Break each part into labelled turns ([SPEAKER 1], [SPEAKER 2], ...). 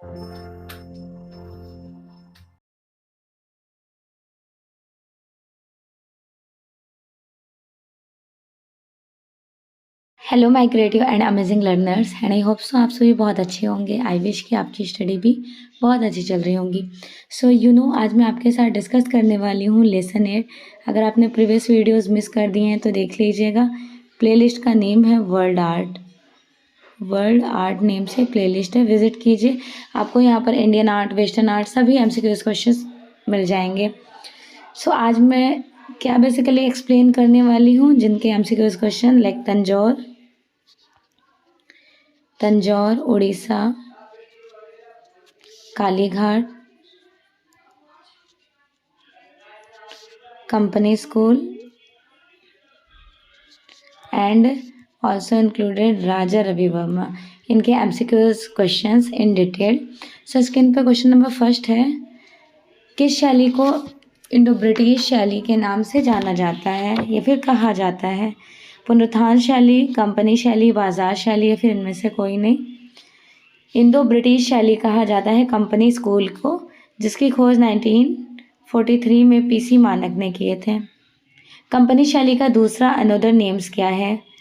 [SPEAKER 1] Hello my creative and amazing learners and I hope so आप सभी बहुत अच्छे होंगे। आई विश कि आपकी स्टडी भी बहुत अच्छी चल रही होंगी। सो आज मैं आपके साथ डिस्कस करने वाली हूँ लेसन 8। अगर आपने प्रीवियस वीडियोस मिस कर दिए हैं तो देख लीजिएगा। प्लेलिस्ट का नेम है वर्ल्ड आर्ट नेम से प्लेलिस्ट है, विजिट कीजिए। आपको यहाँ पर इंडियन आर्ट, वेस्टर्न आर्ट सभी MCQs क्वेश्चंस मिल जाएंगे। सो आज मैं क्या बेसिकली एक्सप्लेन करने वाली हूँ, जिनके MCQs question like Tanjore Odisha, Kalighat, company school and also included Raja Ravi Varma, इनके MCQs questions in detail. So screen पर क्वेश्चन नंबर फर्स्ट है, किस शैली को इंडो ब्रिटिश शैली के नाम से जाना जाता है या फिर कहा जाता है? पुनरुत्थान शैली, कंपनी शैली, बाजार शैली या फिर इनमें से कोई नहीं? इंडो ब्रिटिश शैली कहा जाता है कंपनी स्कूल को, जिसकी खोज 1943 में PC मानक ने किए थे। कंपनी शैली का दूसरा अनदर नेम्स क्या है?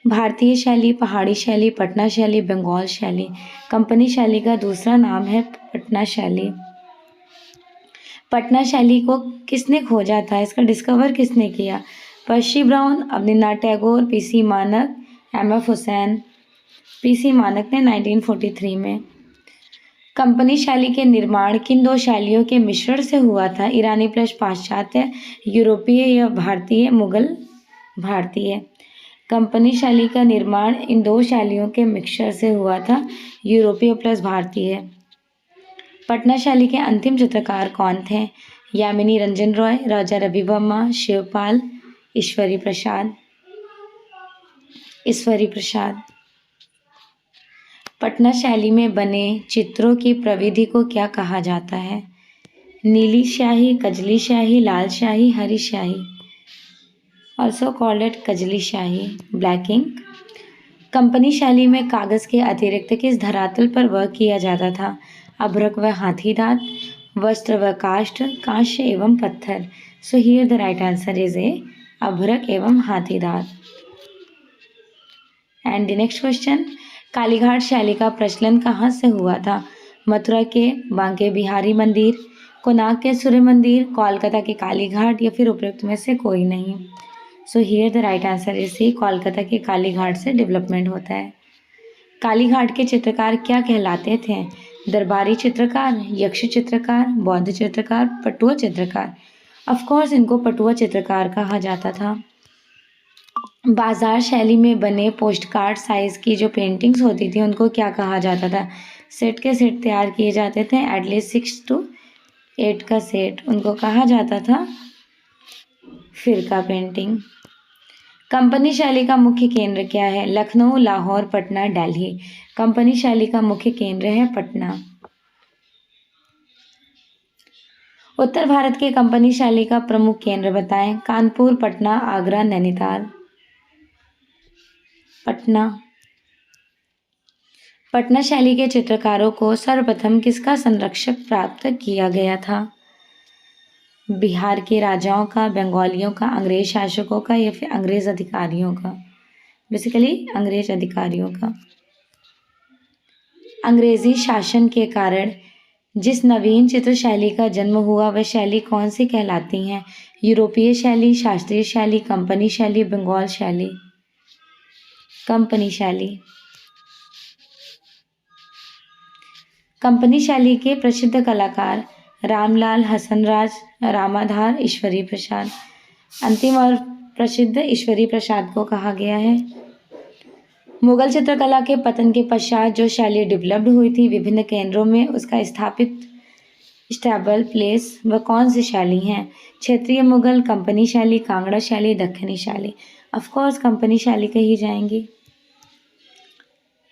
[SPEAKER 1] भारतीय शैली, पहाड़ी शैली, पटना शैली, बंगाल शैली। कंपनी शैली का दूसरा नाम है पटना शैली। पटना शैली को किसने खोजा था, इसका डिस्कवर किसने किया? पर्सी ब्राउन, अवनींद्रनाथ टैगोर, PC मानक, MF हुसैन। PC मानक ने 1943 में। कंपनी शैली के निर्माण किन दो शैलियों के मिश्रण से हुआ था? ईरानी प्लस पाश्चात्य, यूरोपीय या भारतीय, मुगल भारतीय। कंपनी शैली का निर्माण इन दो शैलियों के मिक्सचर से हुआ था, यूरोपीय प्लस भारतीय। पटना शैली के अंतिम चित्रकार कौन थे? यामिनी रंजन रॉय, राजा रवि वर्मा, शिवपाल, ईश्वरी प्रसाद। पटना शैली में बने चित्रों की प्रविधि को क्या कहा जाता है? नीली स्याही, कजली स्याही, लाल स्याही, हरी स्याही। ऑल्सो कॉल्ड इट कजली स्याही, ब्लैक इंक। कंपनी शैली में कागज के अतिरिक्त किस धरातल पर वर्क किया जाता था? अभ्रक व हाथी दांत, वस्त्र व कांस्य एवं पत्थर। सो here the right answer is ए, अभ्रक एवं हाथी दांत। And the next question, Kalighat शैली का प्रचलन कहाँ से हुआ था? मथुरा के बांके बिहारी मंदिर, कोणार्क के सूर्य मंदिर, कोलकाता के कालीघाट या फिर उपयुक्त में से कोई नहीं? So here the right answer is C, Kolkata के कालीघाट से डेवलपमेंट होता है। कालीघाट के चित्रकार क्या कहलाते थे? दरबारी चित्रकार, यक्ष चित्रकार, बौद्ध चित्रकार, पटुआ चित्रकार। ऑफकोर्स इनको पटुआ चित्रकार कहा जाता था। बाजार शैली में बने पोस्ट कार्ड साइज की जो पेंटिंग्स होती थी उनको क्या कहा जाता था? सेट के सेट तैयार किए जाते थे, एटलीस्ट 6 to 8 का सेट, उनको कहा जाता था फिरका पेंटिंग। कंपनी शैली का मुख्य केंद्र क्या है? लखनऊ, लाहौर, पटना, दिल्ली। कंपनी शैली का मुख्य केंद्र है पटना। उत्तर भारत के कंपनी शैली का प्रमुख केंद्र बताएं? कानपुर, पटना, आगरा, नैनीताल। पटना शैली के चित्रकारों को सर्वप्रथम किसका संरक्षक प्राप्त किया गया था? बिहार के राजाओं का, बंगालियों का, अंग्रेज शासकों का या फिर अंग्रेज अधिकारियों का? बेसिकली अंग्रेज अधिकारियों का। अंग्रेजी शासन के कारण जिस नवीन चित्र शैली का जन्म हुआ वह शैली कौन सी कहलाती हैं? यूरोपीय शैली, शास्त्रीय शैली, कंपनी शैली, बंगाल शैली। कंपनी शैली। कंपनी शैली के प्रसिद्ध कलाकार रामलाल, हसनराज, रामाधार, ईश्वरी प्रसाद। अंतिम और प्रसिद्ध ईश्वरी प्रसाद को कहा गया है। मुगल चित्रकला के पतन के पश्चात जो शैली डेवलप्ड हुई थी विभिन्न केंद्रों में, उसका स्थापित स्टेबल प्लेस वह कौन सी शैली हैं? क्षेत्रीय मुगल, कंपनी शैली, कांगड़ा शैली, दक्षिणी शैली। ऑफकोर्स कंपनी शैली कही जाएंगी।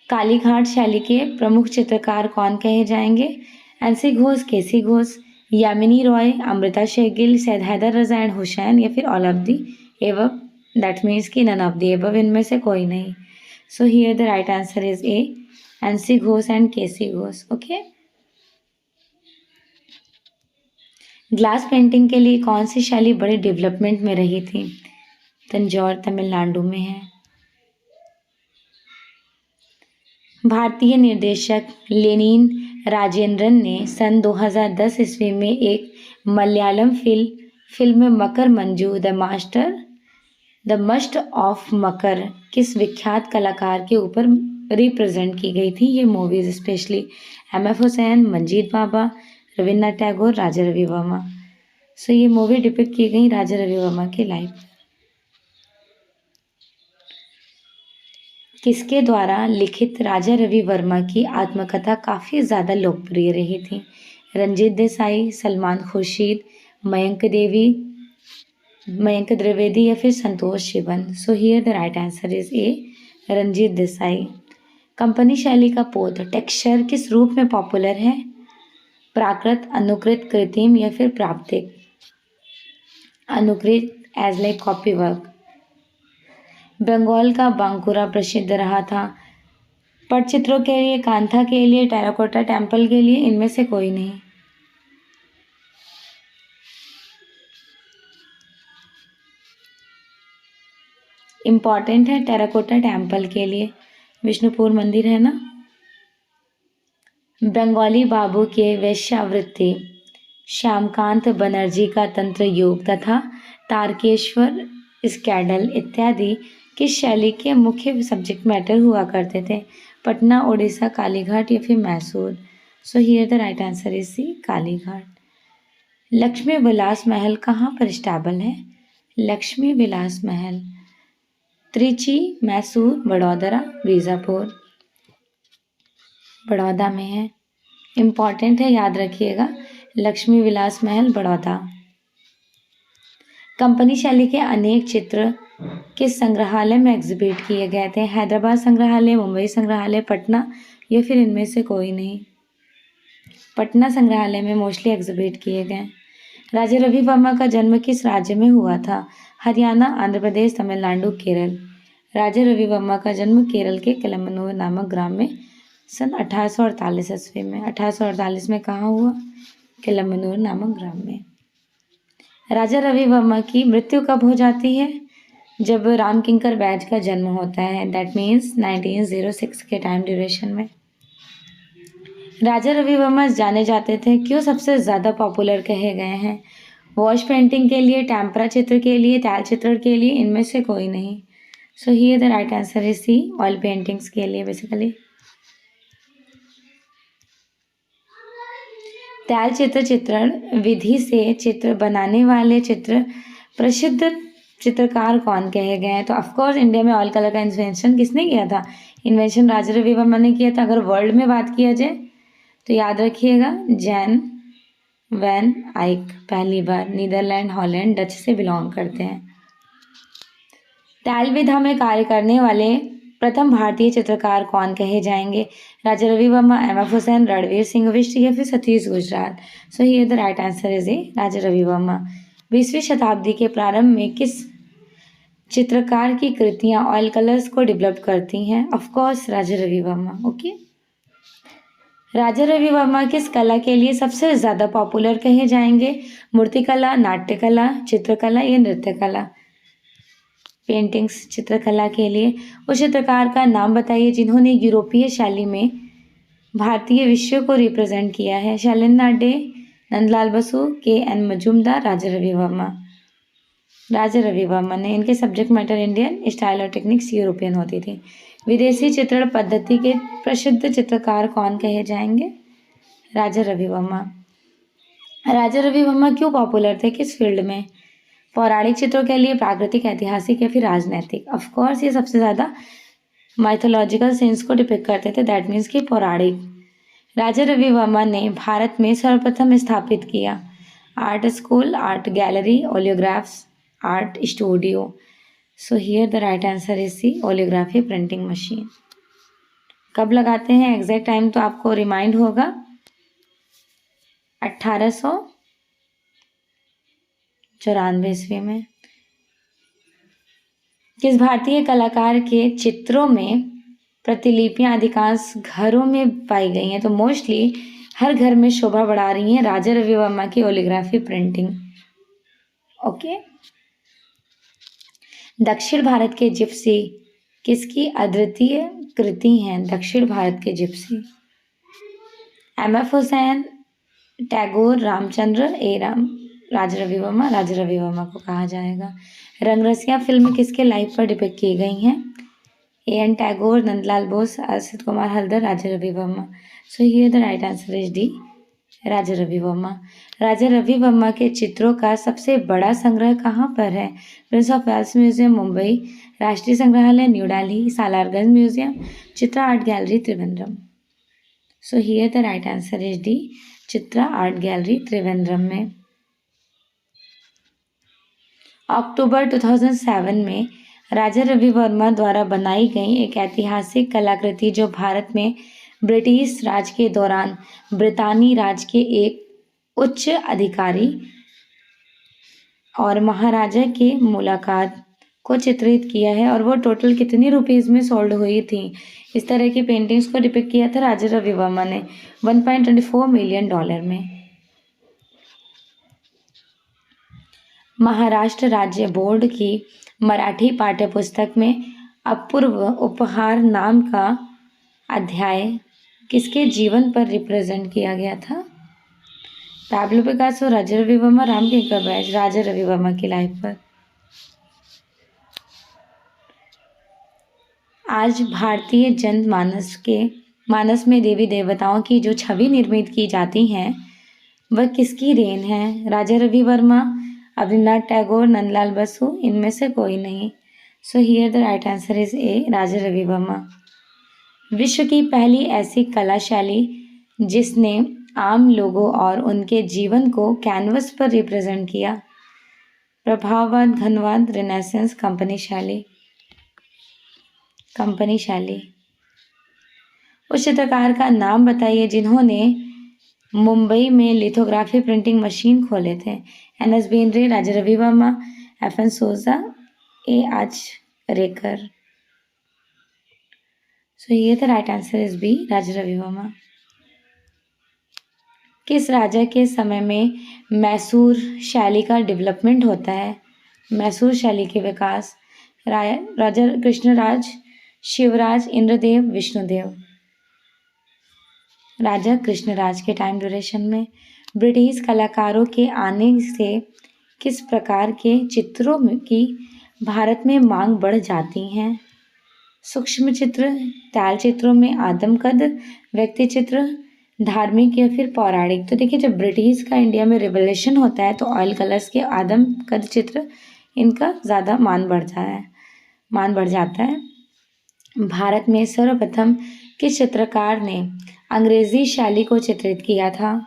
[SPEAKER 1] कालीघाट शैली के प्रमुख चित्रकार कौन कहे जाएंगे? NC Ghosh, KC Ghosh, Yamini Roy, Amrita Shergil, Syed Haider Raza and Husain या फिर all of the above. That means कि नन ऑफ दी एबव, इनमें से कोई नहीं। So here the right answer is A, NC Ghosh and KC Ghosh. Okay. Glass painting के लिए कौन सी शैली बड़ी डेवलपमेंट में रही थी? तंजौर तमिलनाडु में है। भारतीय निर्देशक लेनिन राजेंद्रन ने सन 2010 ईस्वी में एक Malayalam film Makar Manju the mist of Makar किस विख्यात कलाकार के ऊपर रिप्रेजेंट की गई थी? ये movies specially M F. Husain, Manjit Bawa, Rabindranath Tagore, Raja Ravi Varma. So ये मूवी डिपिक्ट की गई राजा रवि वर्मा की लाइफ। किसके द्वारा लिखित राजा रवि वर्मा की आत्मकथा काफ़ी ज़्यादा लोकप्रिय रही थी? रंजीत देसाई, सलमान खुर्शीद, मयंक द्विवेदी या फिर Santosh Sivan. So here the right answer is A, Ranjit Desai. Company शैली का पोत टेक्सचर किस रूप में पॉपुलर है? प्राकृत, अनुकृत, कृत्रिम या फिर प्राप्तिक? अनुकृत, as like copy work. Bengal का बांकुरा प्रसिद्ध रहा था पटचित्रों के लिए, कांथा के लिए, टेराकोटा टेम्पल के लिए, इनमें से कोई नहीं। इम्पॉर्टेंट है टेराकोटा टेम्पल के लिए, विष्णुपुर मंदिर है ना। बंगाली बाबू के वेश्यावृत्ति श्यामकांत बनर्जी का तंत्र योग तथा तारकेश्वर स्कैडल इत्यादि किस शैली के मुख्य सब्जेक्ट मैटर हुआ करते थे? पटना, उड़ीसा, कालीघाट या फिर Mysore? So here the right answer is C, Kalighat. Lakshmi Vilas Mahal कहाँ पर स्टेबल है? लक्ष्मी विलास महल त्रिची, मैसूर, बड़ौदरा, बीजापुर। बड़ौदा में है। इम्पॉर्टेंट है, याद रखिएगा, लक्ष्मी विलास महल, बड़ौदा। कंपनी शैली के अनेक चित्र किस संग्रहालय में एग्जिबिट किए गए थे? हैदराबाद संग्रहालय, मुंबई संग्रहालय, पटना या फिर इनमें से कोई नहीं? पटना संग्रहालय में मोस्टली एग्जिबिट किए गए। राजा रवि वर्मा का जन्म किस राज्य में हुआ था? हरियाणा, आंध्र प्रदेश, तमिलनाडु, केरल। राजा रवि वर्मा का जन्म केरल के कलमनूर नामक ग्राम में सन 1848 ईस्वी में। 1848 में कहाँ हुआ? कलमनूर नामक ग्राम में। राजा रवि वर्मा की मृत्यु कब हो जाती है? जब राम किंकर बैज का जन्म होता है, दैट मीन्स 1906 के टाइम ड्यूरेशन में। राजा रवि वर्मा जाने जाते थे क्यों सबसे ज़्यादा पॉपुलर कहे गए हैं? वॉश पेंटिंग के लिए, टेम्परा चित्र के लिए, तैल चित्र के लिए, इनमें से कोई नहीं। So here the right answer is C, oil paintings के लिए बेसिकली। तैल चित्रण विधि से चित्र बनाने वाले प्रसिद्ध चित्रकार कौन कहे गए हैं? तो ऑफकोर्स इंडिया में ऑयल कलर का इन्वेंशन किसने किया था? इन्वेंशन राजा रवि वर्मा ने किया था। अगर वर्ल्ड में बात किया जाए तो याद रखिएगा, जैन वैन आइक पहली बार, नीदरलैंड, हॉलैंड, डच से बिलोंग करते हैं। तैल विधा में कार्य करने वाले प्रथम भारतीय चित्रकार कौन कहे जाएंगे? राजा रवि वर्मा, एम.एफ. हुसैन, रणवीर सिंह बिष्ट या फिर Satish Gujral? So here the right answer is A, Raja Ravi Varma. 20वीं शताब्दी के प्रारंभ में किस चित्रकार की कृतियां ऑयल कलर्स को डेवलप करती हैं? ऑफकोर्स राजा रवि वर्मा। ओके। राजा रवि वर्मा किस कला के लिए सबसे ज़्यादा पॉपुलर कहे जाएंगे? मूर्तिकला, नाट्यकला, चित्रकला या नृत्यकला? पेंटिंग्स, चित्रकला के लिए। उस चित्रकार का नाम बताइए जिन्होंने यूरोपीय शैली में भारतीय विषयों को रिप्रेजेंट किया है? Shailendranath day, Nandlal Basu, K. N.. मजूमदार, राजा रवि वर्मा? राजा रवि वर्मा ने। इनके सब्जेक्ट मैटर इंडियन, स्टाइल और टेक्निक्स यूरोपियन होती थी। विदेशी चित्रण पद्धति के प्रसिद्ध चित्रकार कौन कहे जाएंगे? राजा रवि वर्मा। राजा रवि वर्मा क्यों पॉपुलर थे, किस फील्ड में? पौराणिक चित्रों के लिए, प्राकृतिक, ऐतिहासिक या फिर राजनैतिक? ऑफकोर्स ये सबसे ज़्यादा माइथोलॉजिकल सीन्स को डिपिक्ट करते थे, दैट मीन्स कि पौराणिक। राजा रवि वर्मा ने भारत में सर्वप्रथम स्थापित किया art school, art gallery, oleographs, art studio? So here the right answer is C, oleography printing machine. कब लगाते हैं एग्जैक्ट टाइम तो आपको रिमाइंड होगा, 1894 ईस्वी में। किस भारतीय कलाकार के चित्रों में प्रतिलिपियां अधिकांश घरों में पाई गई हैं, तो मोस्टली हर घर में शोभा बढ़ा रही हैं राजा रवि वर्मा की ओलिग्राफी प्रिंटिंग। ओके। दक्षिण भारत के जिप्सी किसकी अद्वितीय कृति हैं? दक्षिण भारत के जिप्सी एम.एफ. हुसैन, टैगोर, रामचंद्र, राजा रवि वर्मा को कहा जाएगा। रंगरसिया फिल्म किसके लाइफ पर डिपिक्ट की गई हैं? A.N. Tagore, Nandlal Bose, Asit Kumar Haldar, Raja Ravi Varma. So here the right answer is D, Raja Ravi Varma. Raja Ravi Varma के चित्रों का सबसे बड़ा संग्रह कहाँ पर है? Prince of Wales museum Mumbai, राष्ट्रीय संग्रहालय new Delhi, Salarjung museum, Chitra art gallery Trivandrum. So here the right answer is D, Chitra art gallery Trivandrum में। अक्टूबर 2007 में राजा रवि वर्मा द्वारा बनाई गई एक ऐतिहासिक कलाकृति जो भारत में ब्रिटिश राज के दौरान ब्रितानी राज के एक उच्च अधिकारी और महाराजा के मुलाकात को चित्रित किया है, और वो टोटल कितनी रुपीस में सोल्ड हुई थी? इस तरह की पेंटिंग्स को डिपिक्ट किया था राजा रवि वर्मा ने 1.24 मिलियन डॉलर में। महाराष्ट्र राज्य बोर्ड की मराठी पाठ्यपुस्तक में अपूर्व उपहार नाम का अध्याय किसके जीवन पर रिप्रेजेंट किया गया था? पैब्लो पिकासो, राजा रवि वर्मा, रामकिंकर बैज, राजा रवि वर्मा की लाइफ पर। आज भारतीय जनमानस में देवी देवताओं की जो छवि निर्मित की जाती हैं वह किसकी देन है? राजा रवि वर्मा, रविन्द्रनाथ टैगोर, नंदलाल बसु, इनमें से कोई नहीं। So here the right answer is A, Raja Ravi Varma. विश्व की पहली ऐसी कला शैली जिसने आम लोगों और उनके जीवन को कैनवस पर रिप्रेजेंट किया? प्रभाववाद, घनवाद, रेनेसेंस, कंपनी शैली। उस चित्रकार का नाम बताइए जिन्होंने मुंबई में लिथोग्राफी प्रिंटिंग मशीन खोले थे? N S. Bendre, Raja Ravi Varma, F N. Souza, A. Achrekar. So ये the right answer is B, Raja Ravi Varma. किस राजा के समय में मैसूर शैली का डेवलपमेंट होता है? मैसूर शैली के विकास? राजा कृष्णराज, शिवराज, इंद्रदेव, विष्णुदेव। राजा कृष्णराज के टाइम ड्यूरेशन में। ब्रिटिश कलाकारों के आने से किस प्रकार के चित्रों की भारत में मांग बढ़ जाती हैं? सूक्ष्म चित्र, तैल चित्रों में आदमकद, व्यक्ति चित्र, धार्मिक या फिर पौराणिक? तो देखिए, जब ब्रिटिश का इंडिया में रिवोल्यूशन होता है तो ऑयल कलर्स के आदमकद चित्र इनका ज़्यादा मान बढ़ जाता है। भारत में सर्वप्रथम किस चित्रकार ने अंग्रेजी शैली को चित्रित किया था?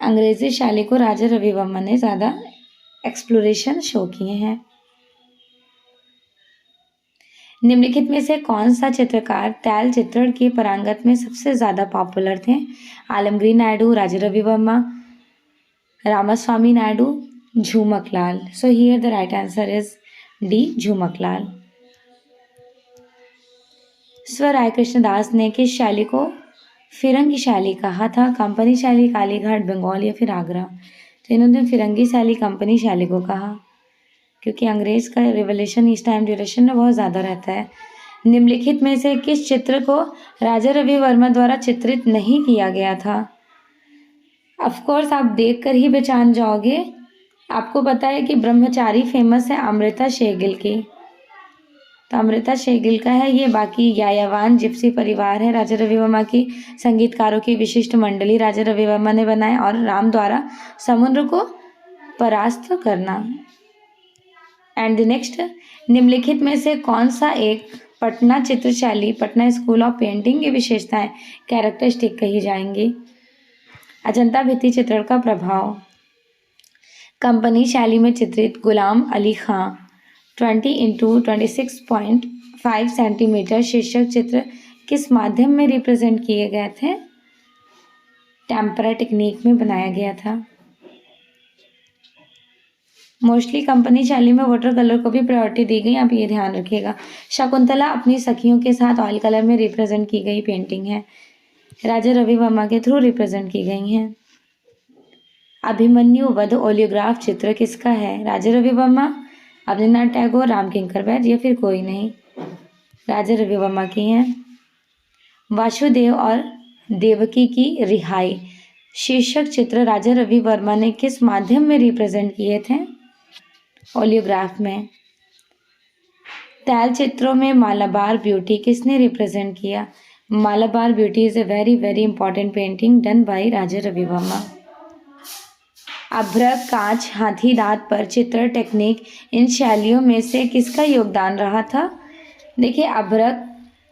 [SPEAKER 1] अंग्रेजी शैली को राजा रवि वर्मा ने ज़्यादा एक्सप्लोरेशन शो किए हैं। निम्नलिखित में से कौन सा चित्रकार तैल चित्रण के पारंगत में सबसे ज़्यादा पॉपुलर थे? Alamgir Naidu, Raja Ravi Varma, Ramaswamy Naidu, Jhumaklal. So here the right answer is D, Jhumaklal. स्व राय कृष्णदास ने किस शैली को फिरंगी शैली कहा था? कंपनी शैली, कालीघाट, बंगाल या फिर आगरा? तो इन्होंने फिरंगी शैली, कंपनी शैली को कहा, क्योंकि अंग्रेज का रिवोल्यूशन इस टाइम ड्यूरेशन में बहुत ज़्यादा रहता है। निम्नलिखित में से किस चित्र को राजा रवि वर्मा द्वारा चित्रित नहीं किया गया था? ऑफकोर्स आप देखकर ही पहचान जाओगे। आपको पता है कि ब्रह्मचारी फेमस है अमृता शेरगिल की, तो अमृता शेरगिल का है ये। बाकी यायावान जिप्सी परिवार है राजा रवि वर्मा की संगीतकारों की विशिष्ट मंडली राजा रवि वर्मा ने बनाए, और राम द्वारा समुद्र को परास्त करना। एंड द नेक्स्ट, निम्नलिखित में से कौन सा एक पटना चित्रशैली, पटना स्कूल ऑफ पेंटिंग की विशेषताएं कैरेक्टरिस्टिक कही जाएंगी? अजंता भित्ति चित्रण का प्रभाव। कंपनी शैली में चित्रित गुलाम अली खां 20x26.5 सेंटीमीटर शीर्षक चित्र किस माध्यम में रिप्रेजेंट किए गए थे? टेम्परा टेक्निक में बनाया गया था। मोस्टली कंपनी शैली में वाटर कलर को भी प्रायोरिटी दी गई, आप ये ध्यान रखिएगा। शकुंतला अपनी सखियों के साथ ऑयल कलर में रिप्रेजेंट की गई पेंटिंग है, राजा रवि वर्मा के थ्रू रिप्रेजेंट की गई हैं। अभिमन्यु वध ओलियोग्राफ चित्र किसका है, राजा रवि वर्मा, अवनींद्रनाथ टैगोर, राम किंकर वैद या फिर कोई नहीं, राजा रवि वर्मा की हैं। वासुदेव और देवकी की रिहाई शीर्षक चित्र राजा रवि वर्मा ने किस माध्यम में रिप्रेजेंट किए थे, ओलियोग्राफ में। तैल चित्रों में मालाबार ब्यूटी किसने रिप्रेजेंट किया, Malabar beauty is a very very important painting done by Raja Ravi Varma. अभ्रक, कांच, हाथी दांत पर चित्र टेक्निक इन शैलियों में से किसका योगदान रहा था। देखिए अभ्रक,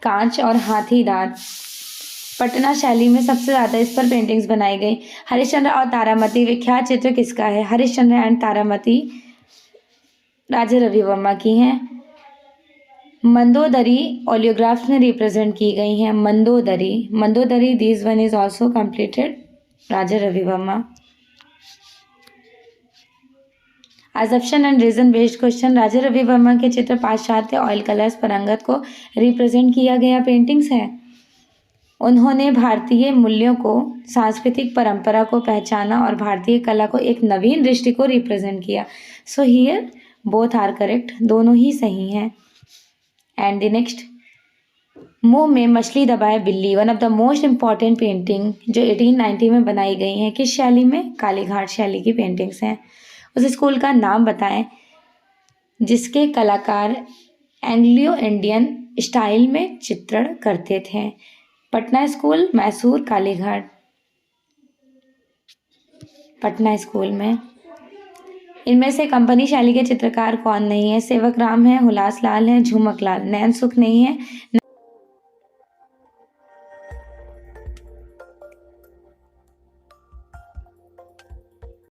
[SPEAKER 1] कांच और हाथी दांत पटना शैली में सबसे ज़्यादा इस पर पेंटिंग्स बनाई गई। हरिश्चंद्र और तारामती विख्यात चित्र किसका है, हरिश्चंद्र एंड तारामती राजा रवि वर्मा की हैं। मंदोदरी ओलियोग्राफ्स में रिप्रेजेंट की गई हैं, Mandodari this one is also completed Raja Ravi Varma. Assertion and reason based question, Raja Ravi Varma के चित्र पाश्चात्य ऑयल कलर्स पर रंगत को रिप्रेजेंट किया गया पेंटिंग्स है। उन्होंने भारतीय मूल्यों को, सांस्कृतिक परंपरा को पहचाना और भारतीय कला को एक नवीन दृष्टि को रिप्रेजेंट किया। So here both are correct, दोनों ही सही हैं। एंड द नेक्स्ट, मुंह में मछली दबाए बिल्ली, one of the most important painting जो 1890 में बनाई गई हैं, किस शैली में, कालीघाट शैली की पेंटिंग्स हैं। उस स्कूल का नाम बताएं जिसके कलाकार एंग्लियो इंडियन स्टाइल में चित्रण करते थे, पटना स्कूल, मैसूर, कालीघाट। पटना स्कूल में। इनमें से कंपनी शैली के चित्रकार कौन नहीं है, सेवक राम है, हुलास लाल है, झुमक लाल, नैन सुख नहीं है,